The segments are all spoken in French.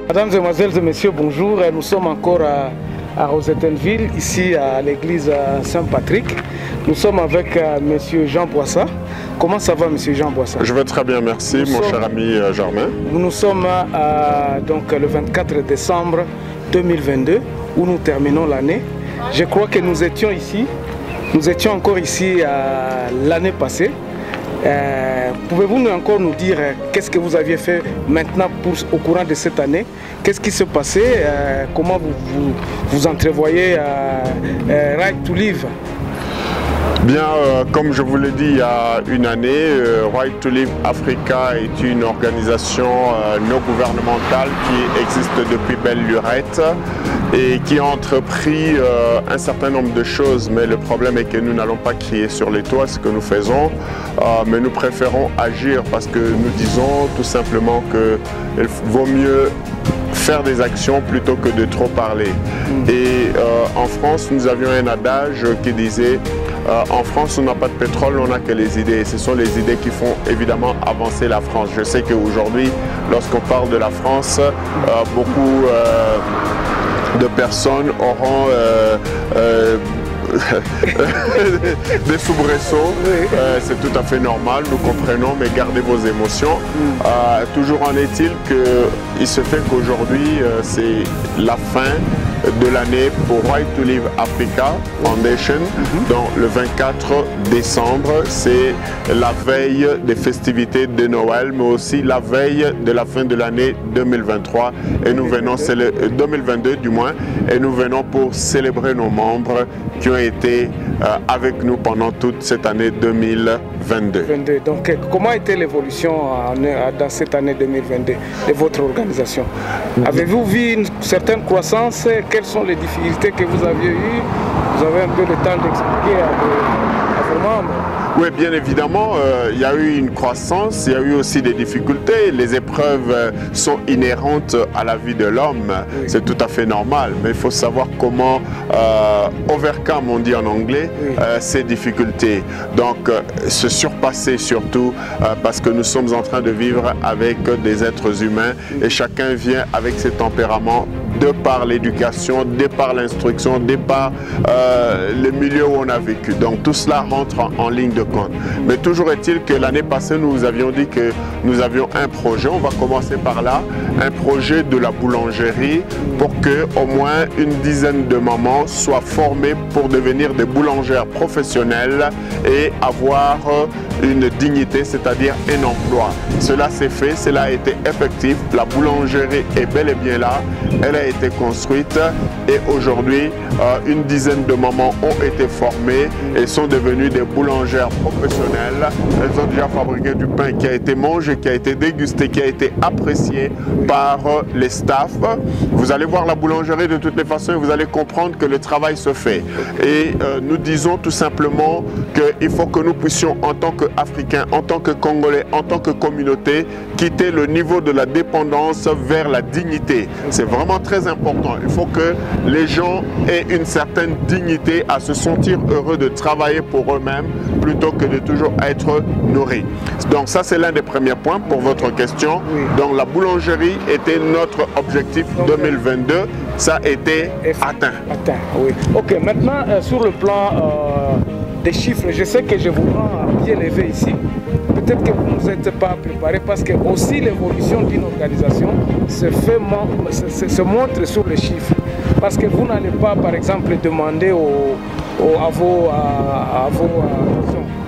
Mesdames, Mesdemoiselles et Messieurs, bonjour. Nous sommes encore à Rosettenville, ici à l'église Saint-Patrick. Nous sommes avec M. Jean Boissa. Comment ça va, M. Jean Boissa? Je vais très bien, merci, cher ami Germain. Nous sommes donc le 24 décembre 2022, où nous terminons l'année. Je crois que nous étions ici. Nous étions encore ici l'année passée. Pouvez-vous encore nous dire qu'est-ce que vous aviez fait maintenant au courant de cette année? Qu'est-ce qui s'est passé? Comment vous entrevoyez Right to Live? Bien, comme je vous l'ai dit il y a une année, Right to Live Africa est une organisation non gouvernementale qui existe depuis belle lurette et qui a entrepris un certain nombre de choses, mais le problème est que nous n'allons pas crier sur les toits ce que nous faisons, mais nous préférons agir parce que nous disons tout simplement qu'il vaut mieux faire des actions plutôt que de trop parler. Et en France, nous avions un adage qui disait en France, on n'a pas de pétrole, on n'a que les idées. Et ce sont les idées qui font évidemment avancer la France. Je sais qu'aujourd'hui, lorsqu'on parle de la France, beaucoup de personnes auront des soubresauts, c'est tout à fait normal, nous comprenons, mais gardez vos émotions. Toujours en est-il qu'il se fait qu'aujourd'hui, c'est la fin de l'année pour Right to Live Africa Foundation. Donc le 24 décembre, c'est la veille des festivités de Noël, mais aussi la veille de la fin de l'année 2023. Et nous venons, 2022 du moins, et nous venons pour célébrer nos membres qui ont été avec nous pendant toute cette année 2022. Donc comment a été l'évolution dans cette année 2022 de votre organisation? Avez-vous vu une certaine croissance? Quelles sont les difficultés que vous aviez eues? Vous avez un peu le temps d'expliquer à vos membres. Oui, bien évidemment, il y a eu une croissance, il y a eu aussi des difficultés. Les épreuves sont inhérentes à la vie de l'homme, c'est tout à fait normal. Mais il faut savoir comment overcome, on dit en anglais, ces difficultés. Donc, se surpasser surtout, parce que nous sommes en train de vivre avec des êtres humains et chacun vient avec ses tempéraments de par l'éducation, de par l'instruction, de par le milieu où on a vécu. Donc tout cela rentre en ligne de compte. Mais toujours est-il que l'année passée, nous vous avions dit que nous avions un projet, on va commencer par là, un projet de la boulangerie pour que au moins une dizaine de mamans soient formées pour devenir des boulangères professionnelles et avoir une dignité, c'est-à-dire un emploi. Cela s'est fait, cela a été effectif, la boulangerie est bel et bien là, elle a été construite et aujourd'hui une dizaine de mamans ont été formées et sont devenues des boulangères professionnelles. Elles ont déjà fabriqué du pain qui a été mangé, qui a été dégusté, qui a été apprécié par les staffs. Vous allez voir la boulangerie de toutes les façons et vous allez comprendre que le travail se fait. Et nous disons tout simplement qu'il faut que nous puissions en tant qu'Africains, en tant que Congolais, en tant que communauté, quitter le niveau de la dépendance vers la dignité. C'est vraiment très important. Il faut que les gens aient une certaine dignité à se sentir heureux de travailler pour eux-mêmes plutôt que de toujours être nourris. Donc ça, c'est l'un des premiers points pour votre question. Donc la boulangerie était notre objectif 2022. Ça a été atteint. Oui. Ok, maintenant sur le plan des chiffres, je sais que je vous rends bien élevé ici. Peut-être que vous ne vous êtes pas préparé parce que aussi l'évolution d'une organisation se montre sur les chiffres. Parce que vous n'allez pas, par exemple, demander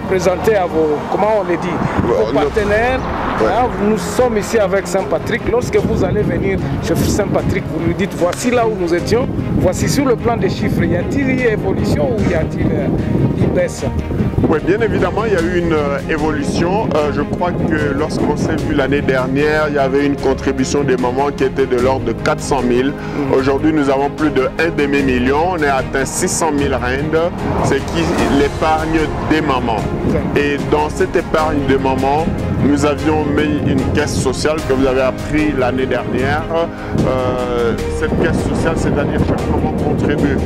présenter à vos, comment on les dit, vos partenaires, Ouais. Hein, nous sommes ici avec Saint-Patrick. Lorsque vous allez venir chez Saint-Patrick, vous lui dites voici là où nous étions, voici sur le plan des chiffres. Y a-t-il une évolution ou y a-t-il une baisse? Oui, bien évidemment, il y a eu une évolution. Je crois que lorsqu'on s'est vu l'année dernière, il y avait une contribution des mamans qui était de l'ordre de 400 000. Aujourd'hui, nous avons plus de 1 demi-million. On est atteint 600 000 rand. C'est l'épargne des mamans. Et dans cette épargne des mamans, nous avions mis une caisse sociale que vous avez appris l'année dernière. Cette caisse sociale, c'est-à-dire chaque maman contribue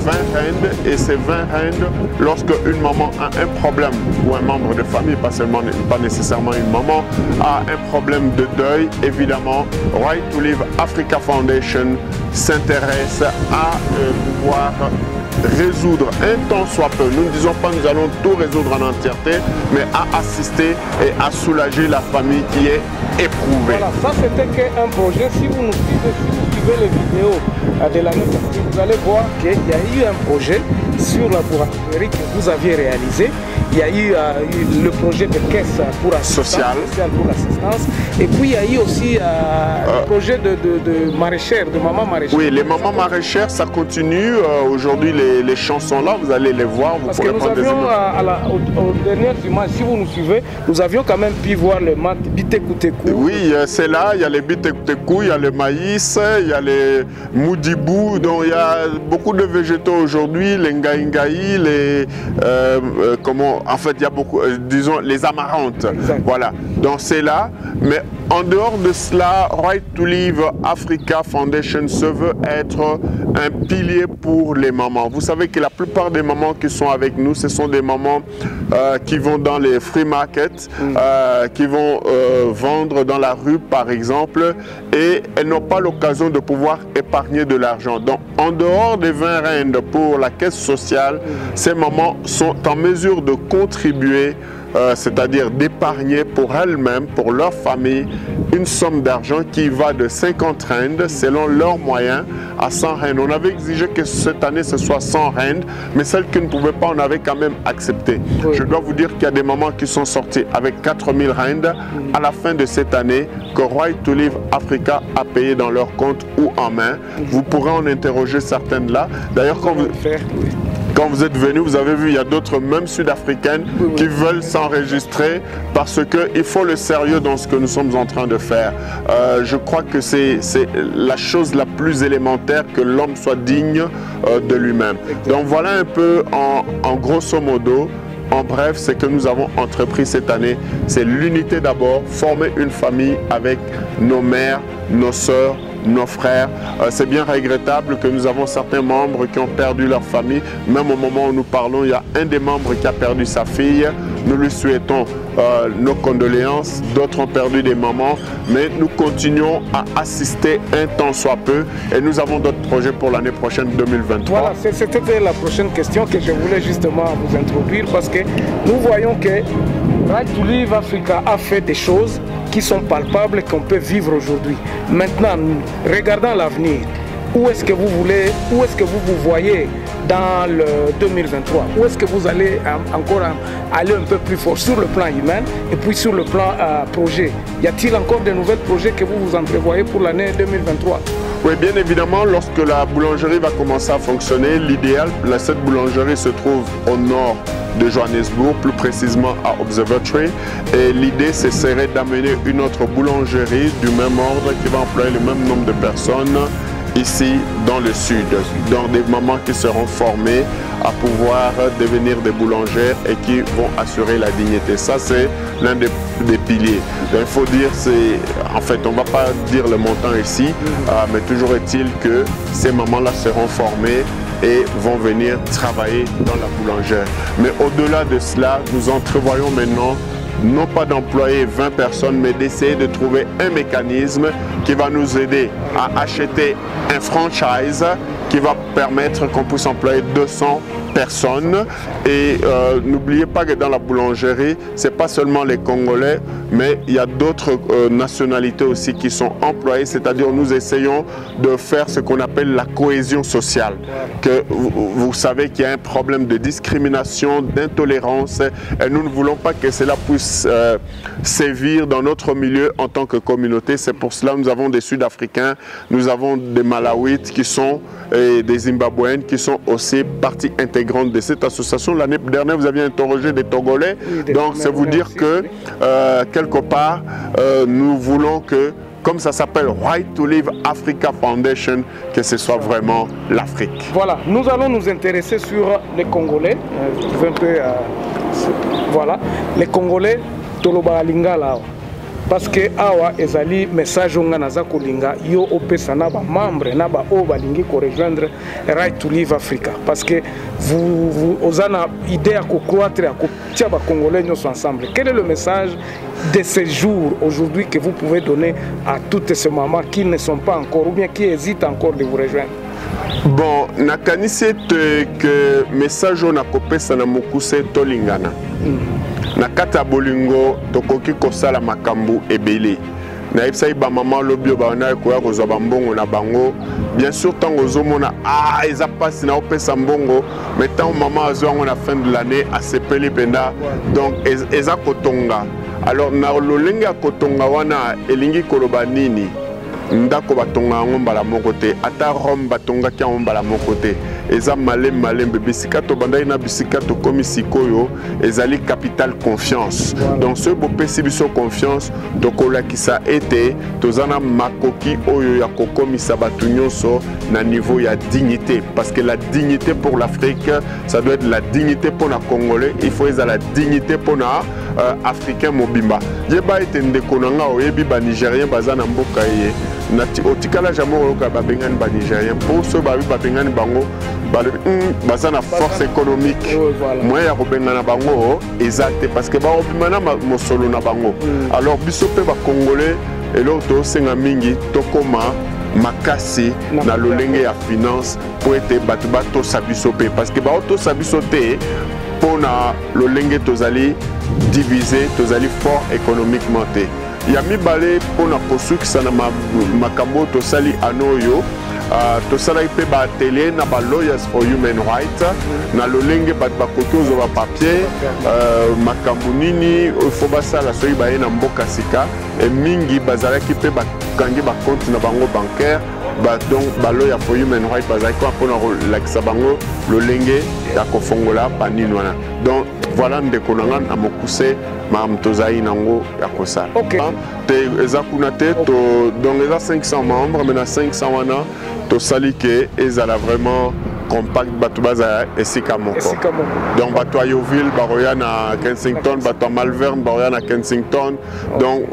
20 rand et ces 20 rand, lorsque une maman a un problème ou un membre de famille, pas nécessairement une maman, a un problème de deuil, évidemment, Right to Live Africa Foundation s'intéresse à pouvoir résoudre un temps soit peu. Nous ne disons pas nous allons tout résoudre en entièreté, mais à assister et à soulager la famille qui est éprouvée. Voilà, ça c'était qu'un projet. Si vous nous suivez les vidéos de l'année passée, vous allez voir qu'il y a eu un projet sur la bourgeoisie que vous aviez réalisé. Il y a eu le projet de caisse pour assistance, sociale pour l'assistance. Et puis il y a eu aussi le projet de maraîchère, de maman maraîchère. Oui, les mamans maraîchères, ça continue. Aujourd'hui, les champs sont là, vous allez les voir. Vous Parce que nous avions, aux dernières images, si vous nous suivez, nous avions quand même pu voir le mat Bitekuteku. Oui, c'est là, il y a les Bitekuteku, il y a le maïs, il y a les moudibou, donc il y a beaucoup de végétaux aujourd'hui, les ngaïngaï, les... en fait, il y a beaucoup, disons, les amarantes. Exact. Voilà, donc c'est là. Mais en dehors de cela, Right to Live Africa Foundation se veut être un pilier pour les mamans. Vous savez que la plupart des mamans qui sont avec nous, ce sont des mamans qui vont dans les free markets, qui vont vendre dans la rue, par exemple, et elles n'ont pas l'occasion de pouvoir épargner de l'argent. Donc, en dehors des 20 rand pour la caisse sociale, ces mamans sont en mesure de contribuer, c'est-à-dire d'épargner pour elles-mêmes, pour leur famille, une somme d'argent qui va de 50 rand selon leurs moyens à 100 rand. On avait exigé que cette année ce soit 100 rand, mais celles qui ne pouvaient pas, on avait quand même accepté. Oui. Je dois vous dire qu'il y a des mamans qui sont sorties avec 4000 rand à la fin de cette année que Right to Live Africa a payé dans leur compte ou en main. Vous pourrez en interroger certaines là. D'ailleurs, quand vous êtes venu, vous avez vu, il y a d'autres, même sud-africaines, qui veulent s'enregistrer parce qu'il faut le sérieux dans ce que nous sommes en train de faire. Je crois que c'est la chose la plus élémentaire, que l'homme soit digne de lui-même. Donc voilà un peu en grosso modo. En bref, ce que nous avons entrepris cette année, c'est l'unité d'abord, former une famille avec nos mères, nos sœurs, nos frères. C'est bien regrettable que nous avons certains membres qui ont perdu leur famille. Même au moment où nous parlons, il y a un des membres qui a perdu sa fille. Nous lui souhaitons nos condoléances. D'autres ont perdu des mamans. Mais nous continuons à assister un temps soit peu. Et nous avons d'autres projets pour l'année prochaine, 2023. Voilà, c'était la prochaine question que je voulais justement vous introduire. Parce que nous voyons que Right to Live Africa a fait des choses qui sont palpables, qu'on peut vivre aujourd'hui. Maintenant, regardant l'avenir, où est-ce que vous voulez, où est-ce que vous vous voyez dans le 2023? Où est-ce que vous allez encore aller un peu plus fort sur le plan humain et puis sur le plan projet? Y a-t-il encore de nouveaux projets que vous vous entrevoyez pour l'année 2023? Oui, bien évidemment, lorsque la boulangerie va commencer à fonctionner, l'idéal, cette boulangerie se trouve au nord de Johannesburg, plus précisément à Observatory. Et l'idée, ce serait d'amener une autre boulangerie du même ordre qui va employer le même nombre de personnes ici dans le sud. Donc des mamans qui seront formées à pouvoir devenir des boulangères et qui vont assurer la dignité. Ça, c'est l'un des piliers. Donc, il faut dire, en fait, on ne va pas dire le montant ici, mais toujours est-il que ces mamans-là seront formées et vont venir travailler dans la boulangère. Mais au-delà de cela, nous entrevoyons maintenant non pas d'employer 20 personnes, mais d'essayer de trouver un mécanisme qui va nous aider à acheter un franchise qui va permettre qu'on puisse employer 200 personnes. Et n'oubliez pas que dans la boulangerie, ce n'est pas seulement les Congolais, mais il y a d'autres nationalités aussi qui sont employées, c'est-à-dire nous essayons de faire ce qu'on appelle la cohésion sociale. Que vous savez qu'il y a un problème de discrimination, d'intolérance, et nous ne voulons pas que cela puisse sévir dans notre milieu en tant que communauté. C'est pour cela que nous avons des Sud-Africains, nous avons des Malawites qui sont, et des Zimbabwéennes qui sont aussi partie intégrante de cette association. L'année dernière, vous aviez interrogé des Togolais, oui, donc c'est vous dire que quelque part, nous voulons que, comme ça s'appelle Right to Live Africa Foundation, que ce soit vraiment l'Afrique. Voilà, nous allons nous intéresser sur les Congolais. Un peu, voilà, les Congolais, Toloba Lingala. Parce que awa ezali message on naza kolinga yo opesa na ba membre na ba o balingi ko rejoindre Right to Live Africa, parce que vous osana idée à croître à tia ba Congolais nous ensemble. Quel est le message de ces jours aujourd'hui que vous pouvez donner à toutes ces mamans qui ne sont pas encore ou bien qui hésitent encore de vous rejoindre? Bon, nakanisi que message on a kopesa na mokuse tolingana. Na kata bolingo tokoki kosala makambu ebele. Na epsai ba mama lobio ba na ko ya kozwa bambongo na bango. Bien sûr tango zomona eza passe na opesa mbongo, mais tant maman azwa na fin de l'année a sepeli penda. Donc eza kotonga. Alors na lolenge ya kotonga wana elingi koloba nini? Ndako batonga ngombala moko te, ata Rome batonga ki ngombala moko te. Eza malembe bisika to bandai na bisika to komi sikoyo ezali capital confiance. Donc ce beau pesi biso confiance tokola ki sa été tozana makoki oyo ya kokomisa batu nyonso na niveau ya dignité, parce que la dignité pour l'Afrique ça doit être la dignité pour la Congolais, il faut la dignité pour na africain mobimba. Yeba ete ndeko nanga oyebi ba Nigérien bazana mboka ye nati otikala jamoro ka ba bengani ba Nigérien pour ceux ba bengani bango bazana force économique moyen ya kobengana bango ezate parce que ba obimana mosolo na bango. Alors biso pe ba Congolais elo to senga mingi tokoma makasi na lolenge ya finance pour être batu bato sabiso pe, parce que ba auto sabiso te pona lolenge tozali divisé, tozali fort économiquement te. Yami balé pona kosukisa na makambo tosali anoyo. Tosala ipe ba atelier na ba lawyers for human rights na lolenge bat bakoki ozoba papier makambo nini faut basala soki baye na mboka sika et mingi bazalaki pe bakangi ba compte na bango bancaire donc ba lawyer for human rights bazalaki mpona kolakisa bango lolenge ya kofongola banini wana. Donc voilà ndeko na nga na mokuse maam tozali nango ya kosala. Te eza kuna te donc eza 500 membres, mais na 500 wana tosali ke ezala vraiment compact bato baza esika moko. Donc bato a Yoville baroya na Kensington, bato a Malvern baroya na Kensington. Donc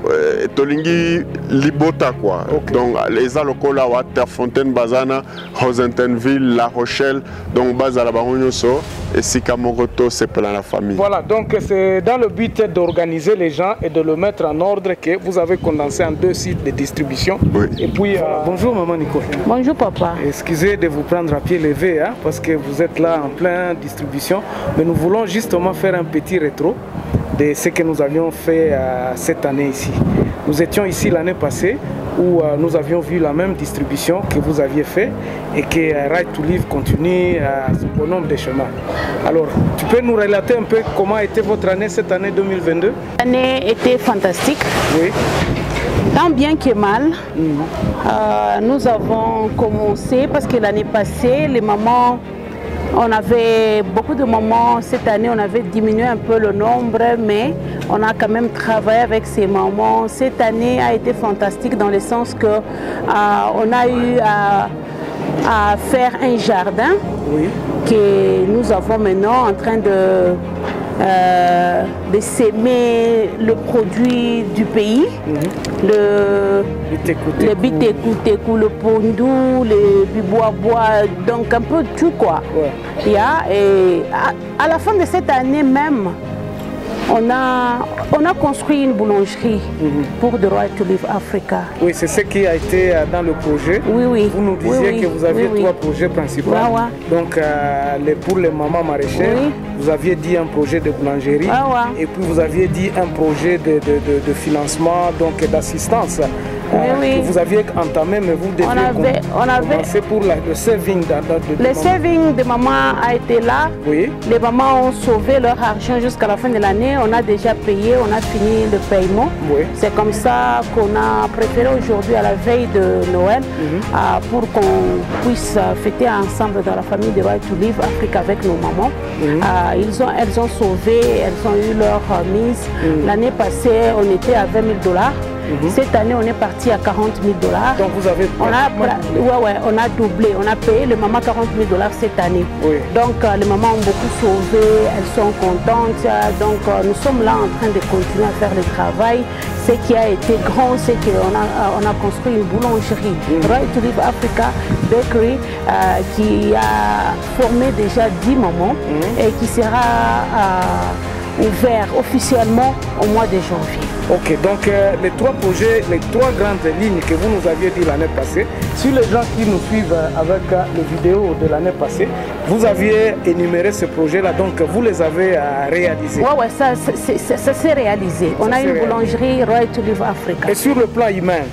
tolingi libota quoi. Donc eza lokola wa Terrefontaine bazana, Rosentenville, La Rochelle. Donc baza la baronyo so esika moko to sepela la famille. Voilà, donc c'est dans le but d'organiser les gens et de le mettre en ordre que vous avez condensé en 2 sites de distribution. Oui. Et puis bonjour maman Nicole. Bonjour papa. Excusez de vous prendre à pied levé hein, parce que vous êtes là en pleine distribution, mais nous voulons justement faire un petit rétro de ce que nous avions fait cette année ici. Nous étions ici l'année passée où nous avions vu la même distribution que vous aviez fait et que Right to Live continue à son bon nombre de chemins. Alors, tu peux nous relater un peu comment a été votre année cette année 2022? L'année était fantastique. Oui. Tant bien que mal, nous avons commencé parce que l'année passée, les mamans, on avait beaucoup de mamans. Cette année, on avait diminué un peu le nombre, mais on a quand même travaillé avec ces mamans. Cette année a été fantastique dans le sens que on a eu à faire un jardin que nous avons maintenant en train de s'aimer le produit du pays, le bitékou, le pondou, le bibois-bois, donc un peu tout quoi. Et à la fin de cette année même, on a construit une boulangerie pour The Right to Live Africa. Oui, c'est ce qui a été dans le projet. Oui, oui. Vous nous disiez que vous aviez trois projets principaux. Donc, pour les mamans maraîchères, vous aviez dit un projet de boulangerie. Et puis, vous aviez dit un projet de financement, donc d'assistance. Que vous aviez entamé, mais vous deviez commencer pour le saving. Le saving de maman a été là. Oui. Les mamans ont sauvé leur argent jusqu'à la fin de l'année. On a déjà payé, on a fini le paiement. Oui. C'est comme ça qu'on a préféré aujourd'hui, à la veille de Noël, pour qu'on puisse fêter ensemble dans la famille de Right to Live Africa avec nos mamans. Elles ont sauvé, elles ont eu leur mise. L'année passée, on était à $20 000. Cette année, on est parti à $40 000. Donc vous avez... on a doublé. On a payé les mamans $40 000 cette année. Oui. Donc les mamans ont beaucoup sauvé, elles sont contentes. Donc nous sommes là en train de continuer à faire le travail. Ce qui a été grand, c'est qu'on a construit une boulangerie, Right to Live Africa Bakery, qui a formé déjà 10 mamans et qui sera ouvert officiellement au mois de janvier. Ok, donc les trois projets, les trois grandes lignes que vous nous aviez dit l'année passée, sur les gens qui nous suivent avec les vidéos de l'année passée, vous aviez énuméré ce projet-là, donc vous les avez réalisés. Oui, ça s'est réalisé. On a une boulangerie Right to Live Africa. Et sur le plan humain,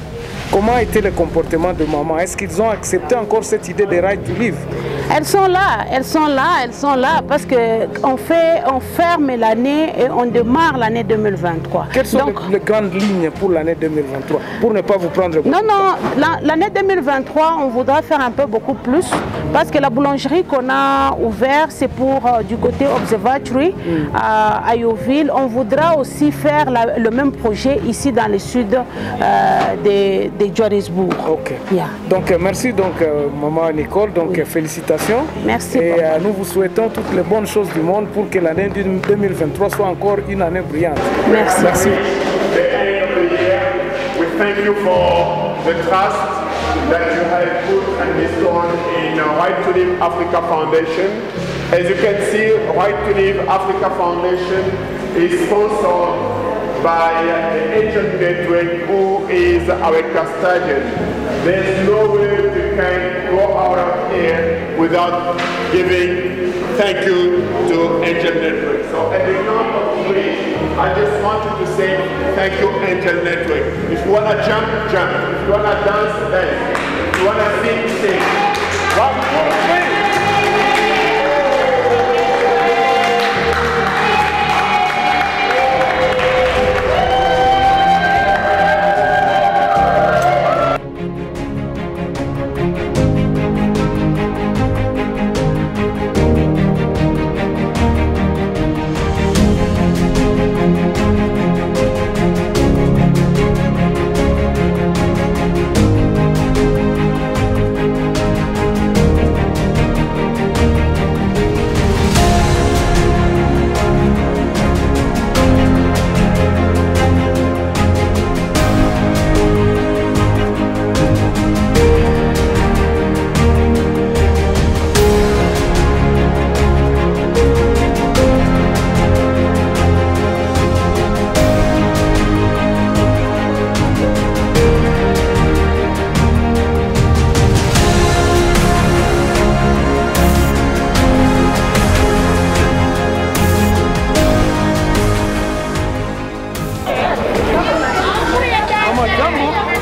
comment était le comportement de maman? Est-ce qu'ils ont accepté encore cette idée de Right to Live? Elles sont là parce qu'on ferme l'année et on démarre l'année 2023. Quelles sont les grandes lignes pour l'année 2023, pour ne pas vous prendre beaucoup? Non, l'année 2023, on voudra faire un peu beaucoup plus parce que la boulangerie qu'on a ouverte, c'est pour du côté Observatory à Ayoville. On voudra aussi faire le même projet ici dans le sud de Johannesburg. Ok. Donc merci maman Nicole, félicitations. Merci. Et nous vous souhaitons toutes les bonnes choses du monde pour que l'année 2023 soit encore une année brillante. Merci. Merci. We thank you for the trust that you have put and bestowed in Right to Live Africa Foundation. As you can see, Right to Live Africa Foundation is sponsored by the Agent Network, who is our custodian. There's no way we can go out of here without giving thank you to Angel Network. So at the count of 3, I just wanted to say thank you, Angel Network. If you want to jump, jump. If you want to dance, dance. If you want to sing, sing. 1, 2, 3.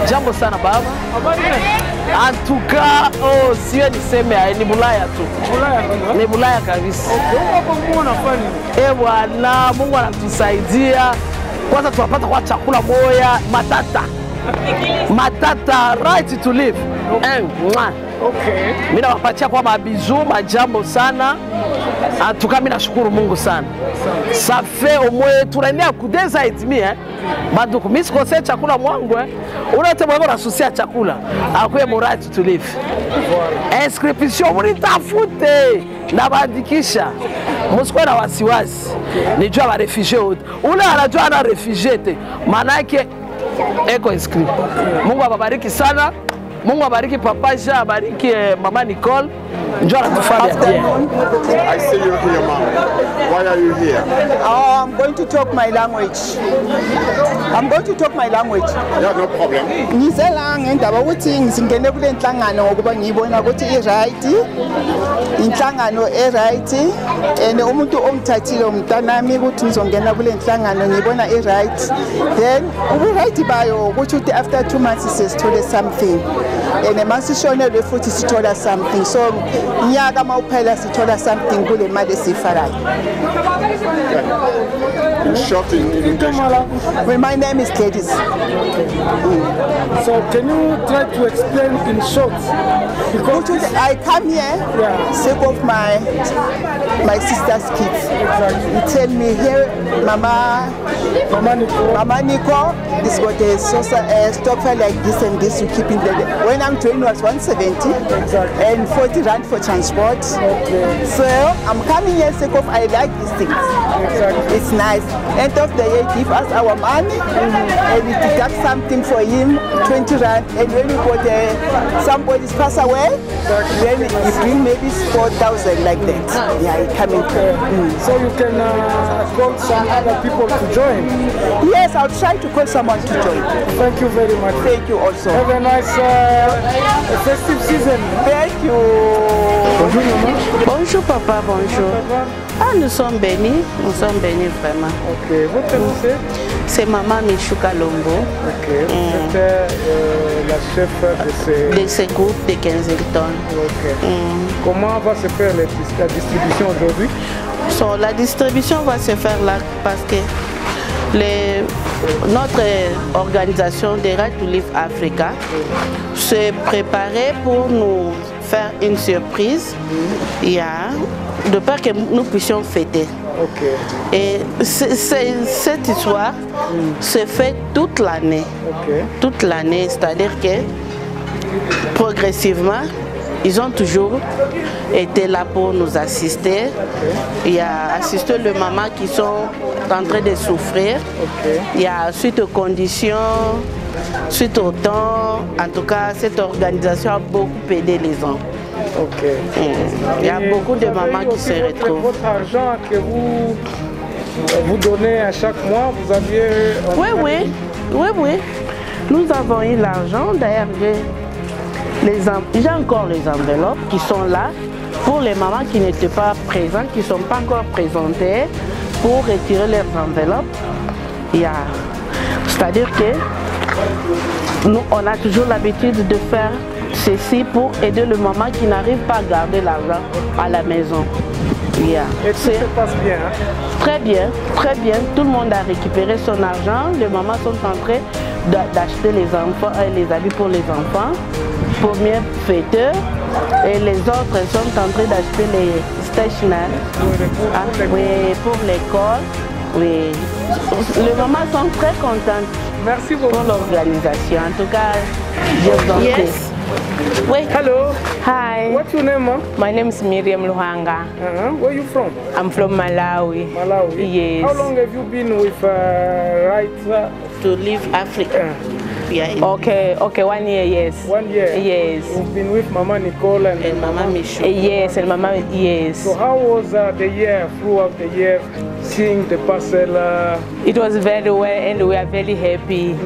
Jambo sana baba. Antuka sio niseme ni Bulaya tu. Ni Bulaya kabisa. Bwana Mungu anatusaidia. Kwanza tunapata kwa chakula moya matata Right to Live. Okay. Mimi nawapatia kwa mabizu majambo sana. Antuka mimi nashukuru Mungu sana. Ça fait au moins tunaendea kudeza etimi Banduku mimi sikose chakula mwangu Unaite mwangu nasusia chakula. Akuye Right to Live. Inscription mnitafute na bandikisha. Msikuwe na wasiwasi. Nijua wa refugee wote. Ule anajua ana refugee te. Maana yake eko inscrit. Mungu awabariki sana. Mungu abariki Papa Jean, abariki Mama Nicole. Njoo anatufanya bien. I see you here, ma'am. Why are you here? I'm going to talk my language. I'm going to talk my language. Yeah, no problem. Ngizela ngendaba ukuthi ngizingene kule nhlangano ngokuba ngiyibona ukuthi i-right, inhlangano e-right, and umuntu omthathile umntanami ukuthi ngizongena kule nhlangano ngiyibona i-right. Then ubu-right bayo ukuthi after 2 months sesithole something. And masishonelwe futhi sithola something. So nyaka mawuphela sithola something kule mali esifarayo. Short in English. Well, my name is Gladys. So can you try to explain in short? Because I come here sake of my sister's kids. exactly. You tell me here, Mama Nico, this got a stopper like this and this. You keep in the. When I'm training was 170 Exactly. and 40 rand for transport. Okay. So I'm coming here sake of I like these things. Exactly. It's nice. End of the year, give us our money and we deduct something for him, 20 rand. And when we got somebody's pass away, then we bring maybe 4,000 like that. Yeah, it coming. So you can call some other people to join. Yes, I'll try to call someone to join. Thank you very much. Thank you also. Have a nice festive season. Thank you. Bonjour maman. Bonjour papa, bonjour. Ça va? Ah, nous sommes bénis vraiment. Ok, votre nom c'est? C'est maman Michouka Lombo, Ok, vous êtes la chef de ce groupe de Kensington. Ok. Comment va se faire la distribution aujourd'hui? So, la distribution va se faire là parce que notre organisation de Right to Live Africa se préparait pour nous faire une surprise, de peur que nous puissions fêter. Ok. Et cette histoire se fait toute l'année. Ok. Toute l'année, c'est-à-dire que progressivement, ils ont toujours été là pour nous assister. Il y a assisté les mamans qui sont en train de souffrir. Ok. Il y a suite aux conditions, suite au temps, en tout cas, cette organisation a beaucoup aidé les enfants. Ok. Il y a beaucoup de mamans qui se retrouvent. Votre argent que vous donnez à chaque mois, vous aviez... Oui. Nous avons eu l'argent. D'ailleurs, j'ai encore les enveloppes qui sont là pour les mamans qui n'étaient pas présentes, qui ne sont pas encore présentées, pour retirer leurs enveloppes. C'est-à-dire que nous, on a toujours l'habitude de faire ceci pour aider les mamans qui n'arrivent pas à garder l'argent à la maison. Et tout se passe bien, hein? Très bien, très bien. Tout le monde a récupéré son argent. Les mamans sont en train d'acheter les enfants, les habits pour les enfants, pour mieux fêter. Et les autres sont en train d'acheter les stationery pour l'école. Oui. Les mamans sont très contentes. Merci beaucoup. Pour l'organisation. En tout cas, je vous en prie. Yes. Wait. Hello. Hi. What's your name, ma'am? My name is Miriam Luhanga. Where are you from? I'm from Malawi. Malawi. Yes. How long have you been with Right To Live Africa? Okay, 1 year, yes. 1 year? Yes. You've been with Mama Nicole and Mama Michou. Yes, and Mama, yes. So how was the year, throughout the year, seeing the parcel? It was very well and we are very happy.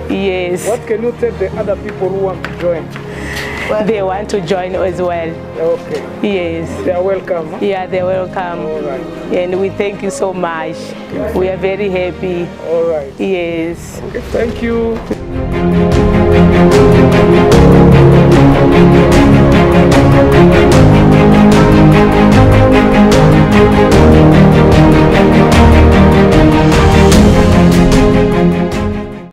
Yes. What can you tell the other people who want to join? They want to join as well. Okay. Yes. They are welcome. Huh? Yeah, they're welcome. All right. And we thank you so much. We are very happy. All right. Yes. Okay, thank you.